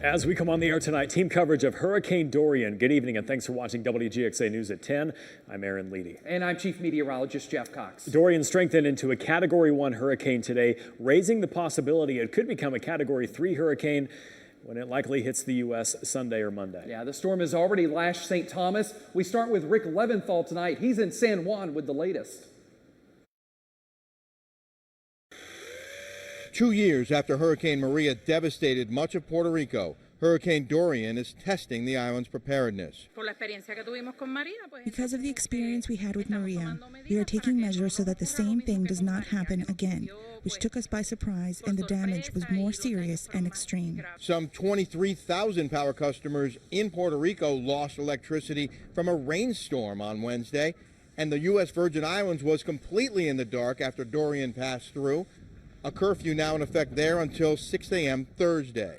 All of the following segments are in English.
As we come on the air tonight, team coverage of Hurricane Dorian. Good evening and thanks for watching Wgxa News at 10. I'm Aaron Leedy. And I'm Chief Meteorologist Jeff Cox. Dorian strengthened into a Category 1 hurricane today, raising the possibility it could become a Category 3 hurricane when it likely hits the U.S. Sunday or Monday. Yeah, the storm has already lashed St. Thomas. We start with Rick Leventhal tonight. He's in San Juan with the latest. 2 years after Hurricane Maria devastated much of Puerto Rico, Hurricane Dorian is testing the island's preparedness. Because of the experience we had with Maria, we are taking measures so that the same thing does not happen again, which took us by surprise and the damage was more serious and extreme. Some 23,000 power customers in Puerto Rico lost electricity from a rainstorm on Wednesday, and the U.S. Virgin Islands was completely in the dark after Dorian passed through. A curfew now in effect there until 6 a.m. Thursday.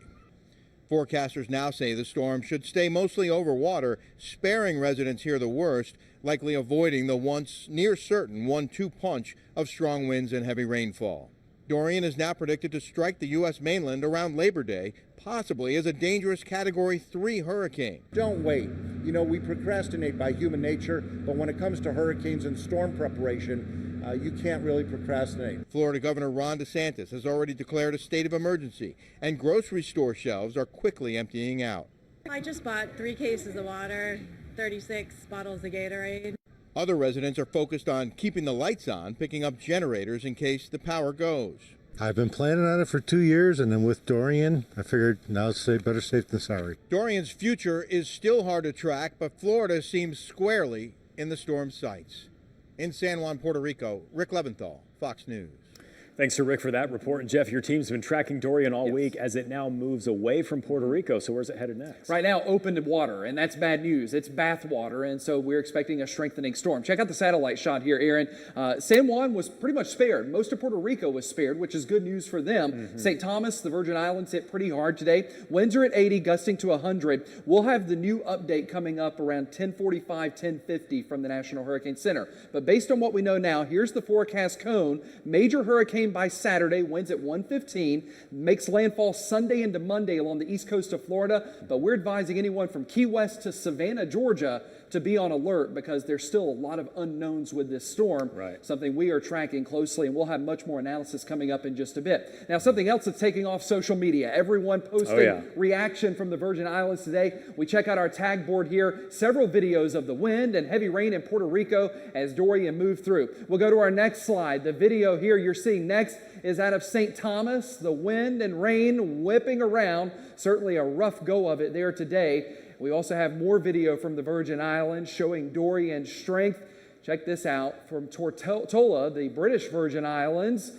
Forecasters now say the storm should stay mostly over water, sparing residents here the worst, likely avoiding the once near certain 1-2 punch of strong winds and heavy rainfall. Dorian is now predicted to strike the U.S. mainland around Labor Day, possibly as a dangerous Category 3 hurricane. Don't wait. You know, we procrastinate by human nature, but when it comes to hurricanes and storm preparation, you can't really procrastinate. Florida Governor Ron DeSantis has already declared a state of emergency, and grocery store shelves are quickly emptying out. I just bought 3 cases of water, 36 bottles of Gatorade. Other residents are focused on keeping the lights on, picking up generators in case the power goes. I've been planning on it for 2 years, and then with Dorian, I figured now it's better safe than sorry. Dorian's future is still hard to track, but Florida seems squarely in the storm's sights. In San Juan, Puerto Rico, Rick Leventhal, Fox News. Thanks to Rick for that report. And Jeff, your team's been tracking Dorian all week as it now moves away from Puerto Rico. So where's it headed next? Right now, open water, and that's bad news. It's bath water, and so we're expecting a strengthening storm. Check out the satellite shot here, Aaron. San Juan was pretty much spared. Most of Puerto Rico was spared, which is good news for them. St. Thomas, the Virgin Islands, hit pretty hard today. Winds are at 80, gusting to 100. We'll have the new update coming up around 10:45, 10:50 from the National Hurricane Center. But based on what we know now, here's the forecast cone. Major hurricane by Saturday, winds at 115, makes landfall Sunday into Monday along the east coast of Florida, but we're advising anyone from Key West to Savannah, Georgia to be on alert because there's still a lot of unknowns with this storm, something we are tracking closely, and we'll have much more analysis coming up in just a bit. Now, something else that's taking off social media, everyone posting reaction from the Virgin Islands today. We check out our tag board here, several videos of the wind and heavy rain in Puerto Rico as Dorian moved through. We'll go to our next slide. The video here you're seeing next is out of St. Thomas, the wind and rain whipping around. Certainly a rough go of it there today. We also have more video from the Virgin Islands showing Dorian's strength. Check this out from Tortola, the British Virgin Islands.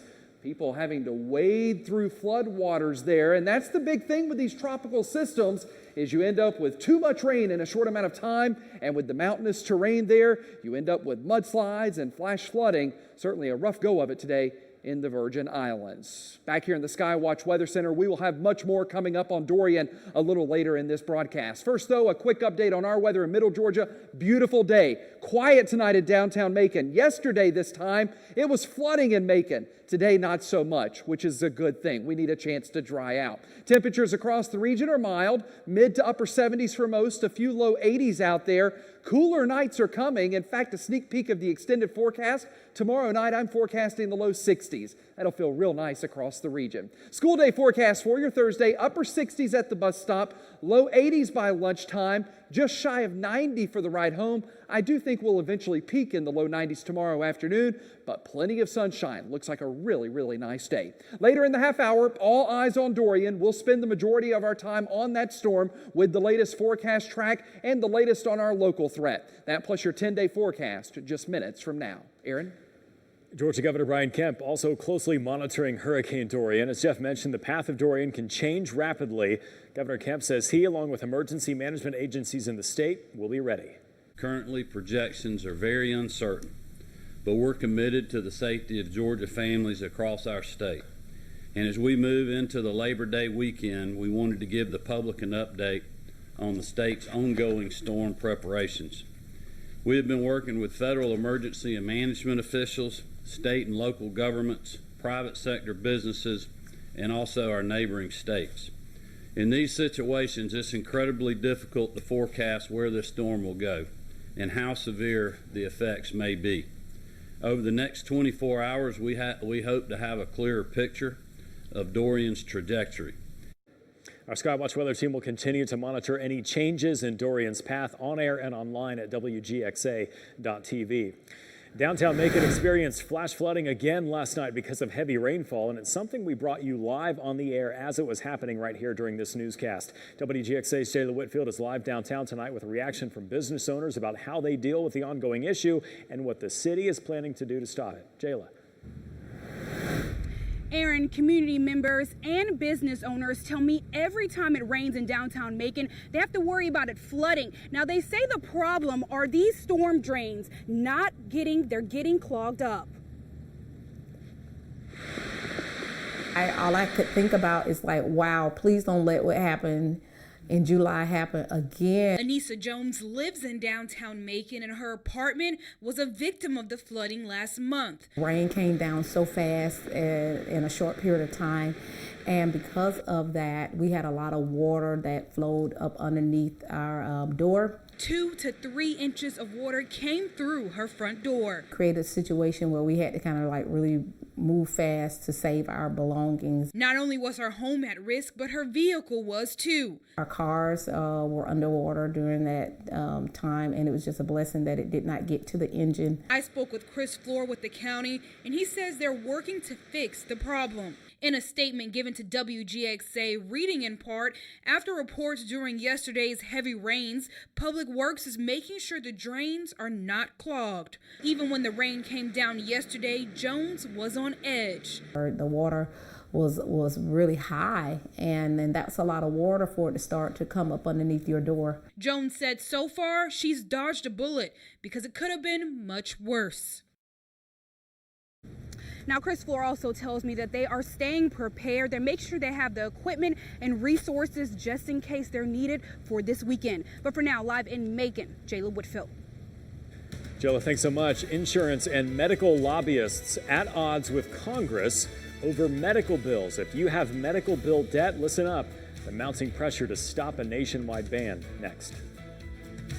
People having to wade through flood waters there. And that's the big thing with these tropical systems is you end up with too much rain in a short amount of time. And with the mountainous terrain there, you end up with mudslides and flash flooding. Certainly a rough go of it today in the Virgin Islands. Back here in the Skywatch Weather Center, we will have much more coming up on Dorian a little later in this broadcast. First, though, a quick update on our weather in Middle Georgia. Beautiful day. Quiet tonight in downtown Macon. Yesterday, this time, it was flooding in Macon. Today, not so much, which is a good thing. We need a chance to dry out. Temperatures across the region are mild, mid to upper 70s for most, a few low 80s out there. Cooler nights are coming. In fact, a sneak peek of the extended forecast. Tomorrow night, I'm forecasting the low 60s. That'll feel real nice across the region. School day forecast for your Thursday, upper 60s at the bus stop, low 80s by lunchtime, just shy of 90 for the ride home. I do think we'll eventually peak in the low 90s tomorrow afternoon, but plenty of sunshine. Looks like a really, really nice day. Later in the half hour, all eyes on Dorian. We'll spend the majority of our time on that storm with the latest forecast track and the latest on our local threat. That plus your 10-day forecast just minutes from now. Aaron? Georgia Governor Brian Kemp also closely monitoring Hurricane Dorian. As Jeff mentioned, the path of Dorian can change rapidly. Governor Kemp says he, along with emergency management agencies in the state, will be ready. Currently, projections are very uncertain, but we're committed to the safety of Georgia families across our state. And as we move into the Labor Day weekend, we wanted to give the public an update on the state's ongoing storm preparations. We have been working with federal emergency and management officials, state and local governments, private sector businesses, and also our neighboring states. In these situations, it's incredibly difficult to forecast where this storm will go and how severe the effects may be. Over the next 24 hours, we hope to have a clearer picture of Dorian's trajectory. Our Skywatch weather team will continue to monitor any changes in Dorian's path on air and online at WGXA.tv. Downtown Macon experienced flash flooding again last night because of heavy rainfall, and it's something we brought you live on the air as it was happening right here during this newscast. WGXA's Jayla Whitfield is live downtown tonight with a reaction from business owners about how they deal with the ongoing issue and what the city is planning to do to stop it. Jayla. Aaron, community members and business owners tell me every time it rains in downtown Macon, they have to worry about it flooding. Now, they say the problem are these storm drains they're getting clogged up. All I could think about is like, wow, please don't let what happened in July happen again. Anissa Jones lives in downtown Macon, and her apartment was a victim of the flooding last month. Rain came down so fast in a short period of time, and because of that, we had a lot of water that flowed up underneath our door. 2 to 3 inches of water came through her front door. Created a situation where we had to kind of like really move fast to save our belongings. Not only was her home at risk, but her vehicle was too. Our cars were underwater during that time, and it was just a blessing that it did not get to the engine. I spoke with Chris Floor with the county, and he says they're working to fix the problem. In a statement given to WGXA, reading in part, after reports during yesterday's heavy rains, Public Works is making sure the drains are not clogged. Even when the rain came down yesterday, Jones was on edge. The water was really high, and then that's a lot of water for it to start to come up underneath your door. Jones said so far she's dodged a bullet because it could have been much worse. Now, Chris Floor also tells me that they are staying prepared. They make sure they have the equipment and resources just in case they're needed for this weekend. But for now, live in Macon, Jayla Whitfield. Jayla, thanks so much. Insurance and medical lobbyists at odds with Congress over medical bills. If you have medical bill debt, listen up. The mounting pressure to stop a nationwide ban next.